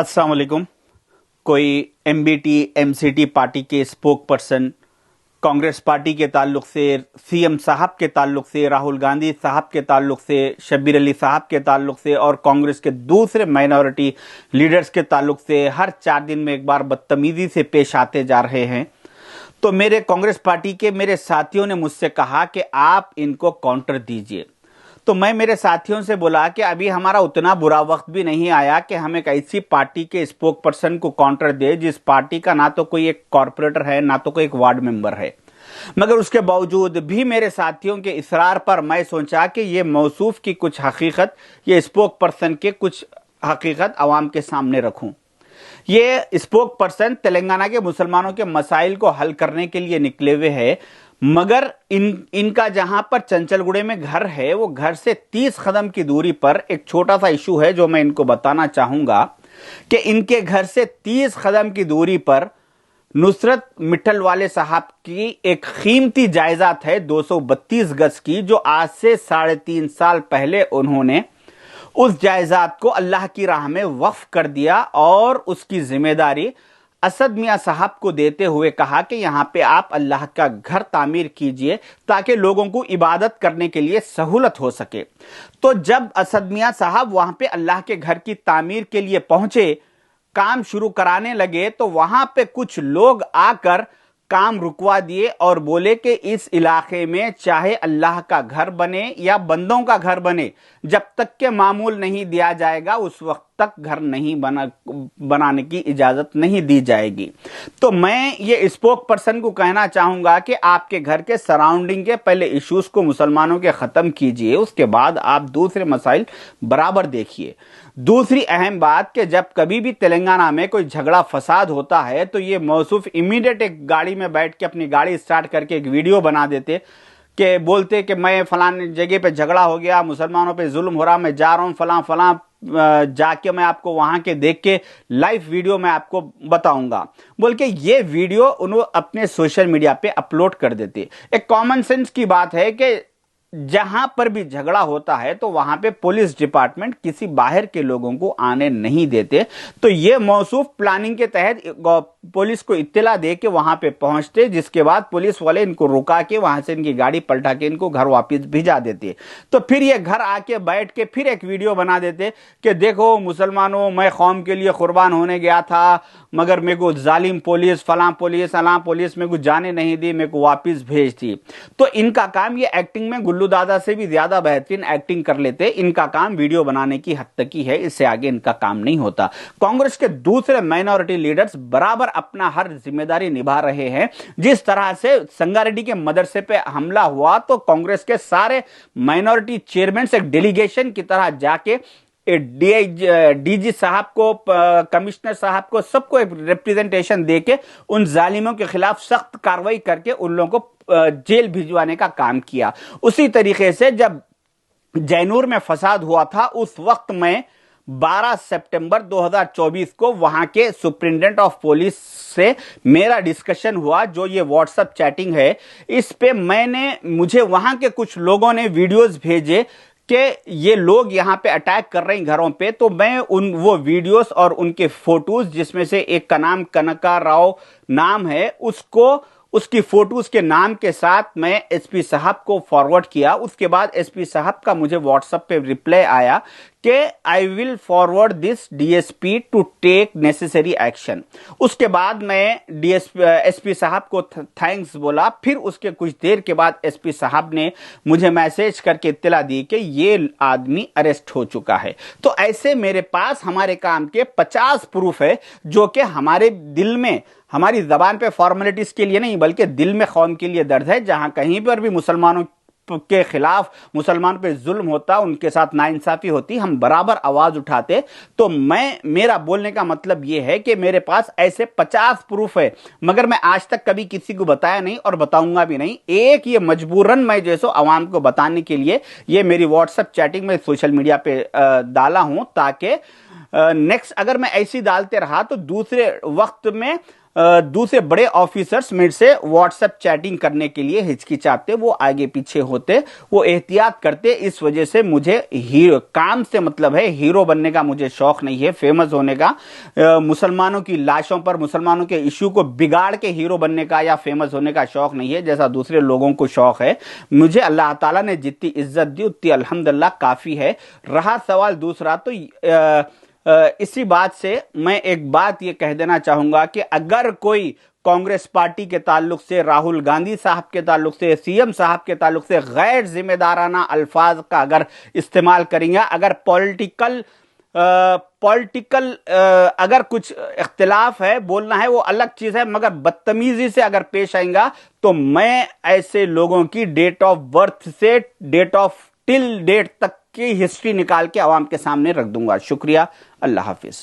अस्सलाम वालेकुम। कोई एमबीटी एमसीटी पार्टी के स्पोक पर्सन कांग्रेस पार्टी के ताल्लुक से, सीएम साहब के ताल्लुक से, राहुल गांधी साहब के ताल्लुक से, शब्बीर अली साहब के ताल्लुक से और कांग्रेस के दूसरे माइनॉरिटी लीडर्स के ताल्लुक से हर 4 दिन में एक बार बदतमीजी से पेश आते जा रहे हैं। तो मेरे कांग्रेस पार्टी के मेरे साथियों ने मुझसे कहा कि आप इनको काउंटर दीजिए। तो मैं मेरे साथियों से बोला कि अभी हमारा उतना बुरा वक्त भी नहीं आया कि हम एक ऐसी पार्टी के स्पोक पर्सन को काउंटर दे जिस पार्टी का ना तो कोई एक कॉर्पोरेटर है ना तो कोई एक वार्ड मेंबर है। मगर उसके बावजूद भी मेरे साथियों के इसरार पर मैं सोचा कि ये मौसूफ की कुछ हकीकत, ये स्पोक पर्सन के कुछ हकीकत आवाम के सामने रखूं। ये स्पोक पर्सन तेलंगाना के मुसलमानों के मसाइल को हल करने के लिए निकले हुए हैं, मगर इनका जहां पर चंचलगुड़े में घर है वो घर से 30 कदम की दूरी पर एक छोटा सा इशू है जो मैं इनको बताना चाहूंगा कि इनके घर से 30 कदम की दूरी पर नुसरत मिट्टल वाले साहब की एक कीमती जायदाद है 232 गज की, जो आज से 3.5 साल पहले उन्होंने उस जायदाद को अल्लाह की राह में वक्फ कर दिया और उसकी जिम्मेदारी असद मियां साहब को देते हुए कहा कि यहां पे आप अल्लाह का घर तामीर कीजिए ताकि लोगों को इबादत करने के लिए सहूलत हो सके। तो जब असद मियां साहब वहां पे अल्लाह के घर की तामीर के लिए पहुंचे, काम शुरू कराने लगे, तो वहां पे कुछ लोग आकर काम रुकवा दिए और बोले कि इस इलाके में चाहे अल्लाह का घर बने या बंदों का घर बने, जब तक के मामूल नहीं दिया जाएगा उस वक्त तक घर नहीं बनाने की इजाजत नहीं दी जाएगी। तो मैं ये स्पोक पर्सन को कहना चाहूंगा कि आपके घर के सराउंडिंग के पहले इश्यूज को मुसलमानों के खत्म कीजिए, उसके बाद आप दूसरे मसाइल बराबर देखिए। दूसरी अहम बात कि जब कभी भी तेलंगाना में कोई झगड़ा फसाद होता है तो ये मौसूफ इमीडिएट एक गाड़ी में बैठ के अपनी गाड़ी स्टार्ट करके एक वीडियो बना देते कि बोलते कि मैं फलाने जगह पे झगड़ा हो गया, मुसलमानों पे जुल्म हो रहा, मैं जा रहा हूं फलां फलां, जाके मैं आपको वहां के देख के लाइव वीडियो मैं आपको बताऊंगा बोल के ये वीडियो उन्होंने अपने सोशल मीडिया पे अपलोड कर देते। एक कॉमन सेंस की बात है कि जहां पर भी झगड़ा होता है तो वहां पे पुलिस डिपार्टमेंट किसी बाहर के लोगों को आने नहीं देते। तो ये मौसूफ प्लानिंग के तहत पुलिस को इत्तला दे के वहां पे पहुंचते, जिसके बाद पुलिस वाले इनको रुका के वहां से इनकी गाड़ी पलटा के इनको घर वापस भिजा देते। तो फिर ये घर आके बैठ के फिर एक वीडियो बना देते कि देखो मुसलमानों, मैं कौम के लिए कुर्बान होने गया था मगर मेरे को जालिम पुलिस फलां पुलिस अलां पुलिस मेरे को जाने नहीं दी, मेरे को वापस भेज दी। तो इनका काम, ये एक्टिंग में गुल्लू दादा से भी ज्यादा बेहतरीन एक्टिंग कर लेते। इनका काम वीडियो बनाने की हद तक ही है, इससे आगे इनका काम नहीं होता। कांग्रेस के दूसरे माइनॉरिटी लीडर्स बराबर अपना हर जिम्मेदारी निभा रहे हैं। जिस तरह से संगारेड्डी के मदरसे पे हमला हुआ तो कांग्रेस के सारे माइनॉरिटी चेयरमैन एक डेलीगेशन की तरह जाके डीजी साहब को, कमिश्नर साहब को, सबको एक रिप्रेजेंटेशन देके उन जालिमों के खिलाफ सख्त कार्रवाई करके उन लोगों को जेल भिजवाने का काम किया। उसी तरीके से जब जैनूर में फसाद हुआ था उस वक्त में 12 सितंबर 2024 को वहां के सुप्रिंटेंडेंट ऑफ पुलिस से मेरा डिस्कशन हुआ। जो ये व्हाट्सएप चैटिंग है इस पे मुझे वहां के कुछ लोगों ने वीडियोस भेजे कि ये लोग यहां पे अटैक कर रहे हैं घरों पे। तो मैं वो वीडियोस और उनके फोटोज, जिसमें से एक का नाम कनका राव नाम है, उसकी फोटोज के नाम के साथ मैं एसपी साहब को फॉरवर्ड किया। उसके बाद एसपी साहब का मुझे व्हाट्सएप पे रिप्लाई आया कि I will forward this DSP to take necessary action. उसके बाद मैं एसपी साहब को थैंक्स बोला। फिर उसके कुछ देर के बाद एसपी साहब ने मुझे मैसेज करके इत्तला दी कि ये आदमी अरेस्ट हो चुका है। तो ऐसे मेरे पास हमारे काम के 50 प्रूफ है जो कि हमारे दिल में, हमारी जबान पे फॉर्मेलिटीज के लिए नहीं बल्कि दिल में कौम के लिए दर्द है। जहां कहीं पर भी मुसलमानों के खिलाफ, मुसलमान पे जुल्म होता, उनके साथ नाइंसाफी होती, हम बराबर आवाज उठाते। तो मेरा बोलने का मतलब यह है कि मेरे पास ऐसे 50 प्रूफ है, मगर मैं आज तक कभी किसी को बताया नहीं और बताऊंगा भी नहीं। एक ये मजबूरन मैं जैसो आवाम को बताने के लिए ये मेरी व्हाट्सएप चैटिंग में सोशल मीडिया पे डाला हूं, ताकि नेक्स्ट अगर मैं ऐसी डालते रहा तो दूसरे वक्त में दूसरे बड़े ऑफिसर्स मेरे से व्हाट्सएप चैटिंग करने के लिए हिचकिचाते, वो आगे पीछे होते, वो एहतियात करते। इस वजह से मुझे हीरो काम से मतलब है, हीरो बनने का मुझे शौक नहीं है, फेमस होने का, मुसलमानों की लाशों पर, मुसलमानों के इश्यू को बिगाड़ के हीरो बनने का या फेमस होने का शौक नहीं है, जैसा दूसरे लोगों को शौक है। मुझे अल्लाह ताला ने जितनी इज्जत दी उतनी अल्हम्दुलिल्लाह काफी है। रहा सवाल दूसरा, तो इसी बात से मैं एक बात ये कह देना चाहूंगा कि अगर कोई कांग्रेस पार्टी के ताल्लुक से, राहुल गांधी साहब के ताल्लुक से, सीएम साहब के ताल्लुक से गैर जिम्मेदाराना अल्फाज का अगर इस्तेमाल करेंगे, अगर पॉलिटिकल अगर कुछ इख्तिलाफ है, बोलना है वो अलग चीज है, मगर बदतमीजी से अगर पेश आएगा तो मैं ऐसे लोगों की डेट ऑफ बर्थ से डेट ऑफ टिल डेट तक की हिस्ट्री निकाल के आवाम के सामने रख दूंगा। शुक्रिया, अल्लाह हाफिज।